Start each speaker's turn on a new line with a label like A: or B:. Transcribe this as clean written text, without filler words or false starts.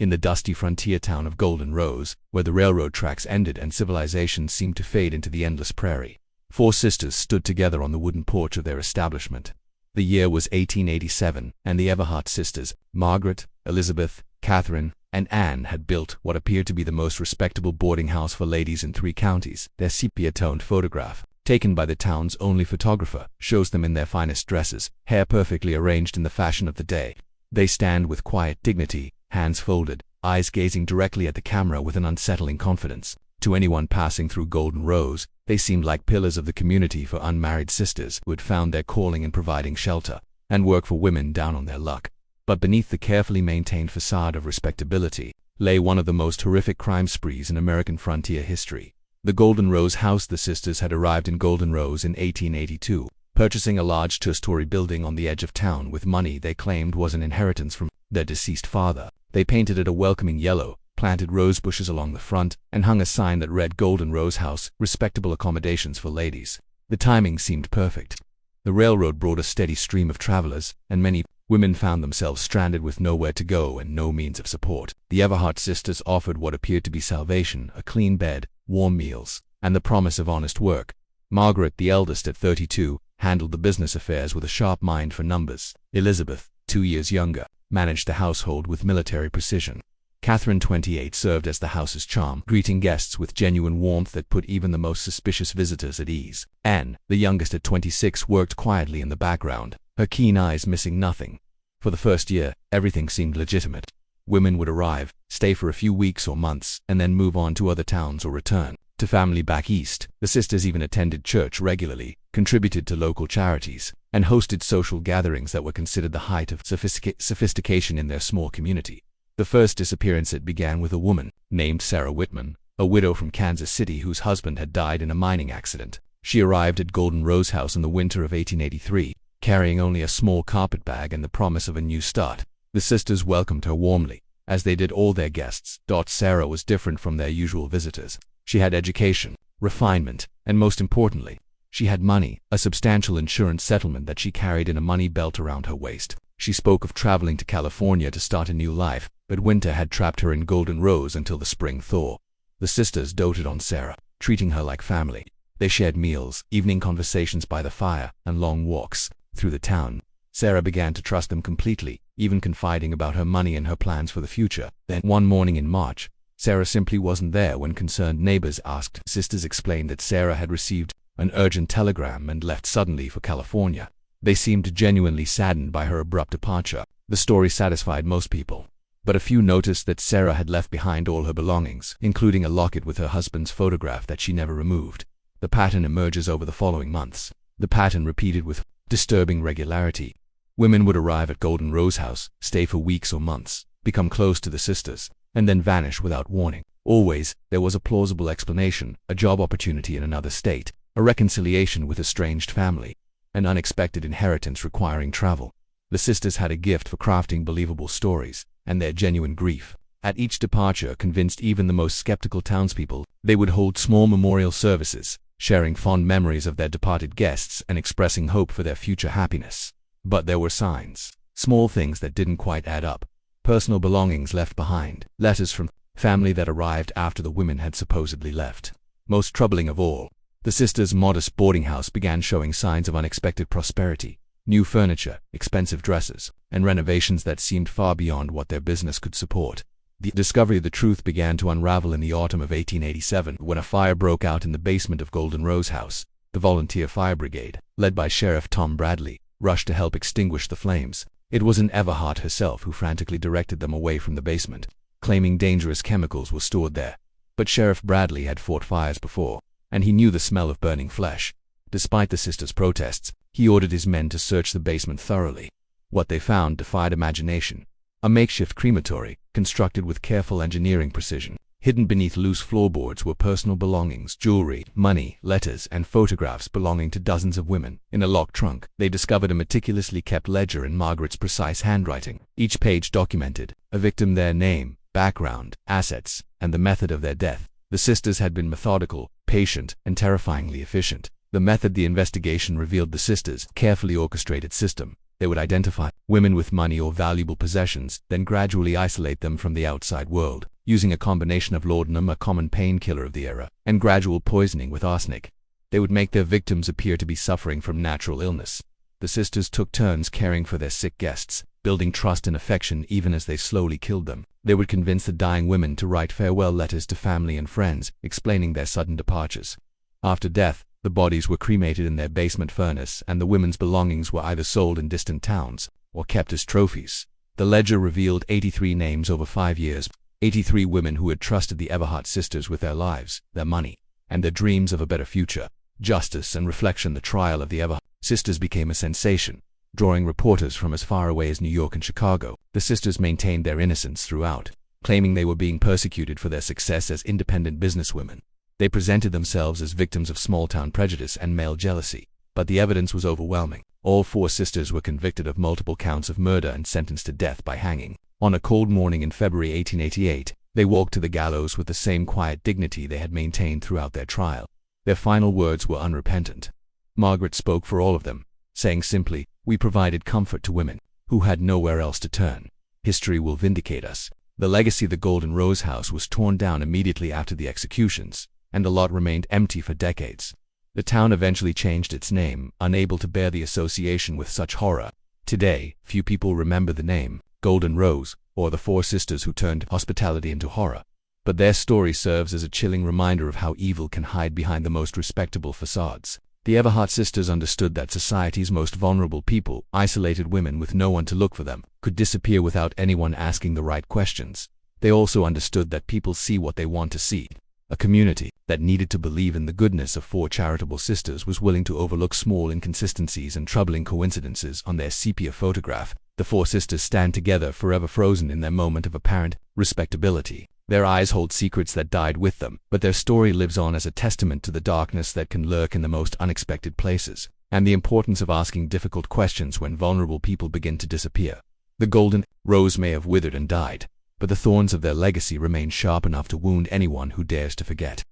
A: In the dusty frontier town of Golden Rose, where the railroad tracks ended and civilization seemed to fade into the endless prairie, 4 sisters stood together on the wooden porch of their establishment. The year was 1887, and the Everhart sisters, Margaret, Elizabeth, Catherine, and Anne, had built what appeared to be the most respectable boarding house for ladies in 3 counties. Their sepia-toned photograph, taken by the town's only photographer, shows them in their finest dresses, hair perfectly arranged in the fashion of the day. They stand with quiet dignity, hands folded, eyes gazing directly at the camera with an unsettling confidence. To anyone passing through Golden Rose, they seemed like pillars of the community for unmarried sisters who had found their calling in providing shelter and work for women down on their luck. But beneath the carefully maintained facade of respectability lay one of the most horrific crime sprees in American frontier history. The Golden Rose house. The sisters had arrived in Golden Rose in 1882, purchasing a large 2-story building on the edge of town with money they claimed was an inheritance from their deceased father. They painted it a welcoming yellow, planted rose bushes along the front, and hung a sign that read Golden Rose House, respectable accommodations for ladies. The timing seemed perfect. The railroad brought a steady stream of travelers, and many women found themselves stranded with nowhere to go and no means of support. The Everhart sisters offered what appeared to be salvation: a clean bed, warm meals, and the promise of honest work. Margaret, the eldest at 32, handled the business affairs with a sharp mind for numbers. Elizabeth, 2 years younger, managed the household with military precision. Catherine, 28, served as the house's charm, greeting guests with genuine warmth that put even the most suspicious visitors at ease. Anne, the youngest at 26, worked quietly in the background, her keen eyes missing nothing. For the first year, everything seemed legitimate. Women would arrive, stay for a few weeks or months, and then move on to other towns or return to family back east. The sisters even attended church regularly, contributed to local charities, and hosted social gatherings that were considered the height of sophistication in their small community. The first disappearance began with a woman named Sarah Whitman, a widow from Kansas City whose husband had died in a mining accident. She arrived at Golden Rose House in the winter of 1883, carrying only a small carpet bag and the promise of a new start. The sisters welcomed her warmly, as they did all their guests. Sarah was different from their usual visitors. She had education, refinement, and most importantly, she had money, a substantial insurance settlement that she carried in a money belt around her waist. She spoke of traveling to California to start a new life, but winter had trapped her in Golden Rose until the spring thaw. The sisters doted on Sarah, treating her like family. They shared meals, evening conversations by the fire, and long walks through the town. Sarah began to trust them completely, even confiding about her money and her plans for the future. Then, one morning in March, Sarah simply wasn't there when concerned neighbors asked. Sisters explained that Sarah had received an urgent telegram and left suddenly for California. They seemed genuinely saddened by her abrupt departure. The story satisfied most people, but a few noticed that Sarah had left behind all her belongings, including a locket with her husband's photograph that she never removed. The pattern emerges over the following months. The pattern repeated with disturbing regularity. Women would arrive at Golden Rose House, stay for weeks or months, become close to the sisters, and then vanish without warning. Always, there was a plausible explanation: a job opportunity in another state, a reconciliation with estranged family, an unexpected inheritance requiring travel. The sisters had a gift for crafting believable stories, and their genuine grief at each departure convinced even the most skeptical townspeople. They would hold small memorial services, sharing fond memories of their departed guests and expressing hope for their future happiness. But there were signs, small things that didn't quite add up. Personal belongings left behind, letters from family that arrived after the women had supposedly left. Most troubling of all, the sisters' modest boarding house began showing signs of unexpected prosperity. New furniture, expensive dresses, and renovations that seemed far beyond what their business could support. The discovery of the truth began to unravel in the autumn of 1887 when a fire broke out in the basement of Golden Rose House. The volunteer fire brigade, led by Sheriff Tom Bradley, rushed to help extinguish the flames. It was Anne Everhart herself who frantically directed them away from the basement, claiming dangerous chemicals were stored there. But Sheriff Bradley had fought fires before, and he knew the smell of burning flesh. Despite the sisters' protests, he ordered his men to search the basement thoroughly. What they found defied imagination: a makeshift crematory, constructed with careful engineering precision. Hidden beneath loose floorboards were personal belongings, jewelry, money, letters, and photographs belonging to dozens of women. In a locked trunk, they discovered a meticulously kept ledger in Margaret's precise handwriting. Each page documented a victim, their name, background, assets, and the method of their death. The sisters had been methodical, patient, and terrifyingly efficient. The method: the investigation revealed the sisters' carefully orchestrated system. They would identify women with money or valuable possessions, then gradually isolate them from the outside world, using a combination of laudanum, a common painkiller of the era, and gradual poisoning with arsenic. They would make their victims appear to be suffering from natural illness. The sisters took turns caring for their sick guests, building trust and affection even as they slowly killed them. They would convince the dying women to write farewell letters to family and friends, explaining their sudden departures. After death, the bodies were cremated in their basement furnace, and the women's belongings were either sold in distant towns or kept as trophies. The ledger revealed 83 names over 5 years, 83 women who had trusted the Everhart sisters with their lives, their money, and their dreams of a better future. Justice and reflection. The trial of the Everhart sisters became a sensation, drawing reporters from as far away as New York and Chicago. The sisters maintained their innocence throughout, claiming they were being persecuted for their success as independent businesswomen. They presented themselves as victims of small-town prejudice and male jealousy, but the evidence was overwhelming. All 4 sisters were convicted of multiple counts of murder and sentenced to death by hanging. On a cold morning in February 1888, they walked to the gallows with the same quiet dignity they had maintained throughout their trial. Their final words were unrepentant. Margaret spoke for all of them, saying simply, "We provided comfort to women who had nowhere else to turn. History will vindicate us." The legacy of the Golden Rose House was torn down immediately after the executions, and the lot remained empty for decades. The town eventually changed its name, unable to bear the association with such horror. Today, few people remember the name Golden Rose or the 4 sisters who turned hospitality into horror. But their story serves as a chilling reminder of how evil can hide behind the most respectable facades. The Everhart sisters understood that society's most vulnerable people, isolated women with no one to look for them, could disappear without anyone asking the right questions. They also understood that people see what they want to see. A community that needed to believe in the goodness of 4 charitable sisters was willing to overlook small inconsistencies and troubling coincidences on their sepia photograph. The 4 sisters stand together, forever frozen in their moment of apparent respectability. Their eyes hold secrets that died with them, but their story lives on as a testament to the darkness that can lurk in the most unexpected places, and the importance of asking difficult questions when vulnerable people begin to disappear. The Golden Rose may have withered and died, but the thorns of their legacy remain sharp enough to wound anyone who dares to forget.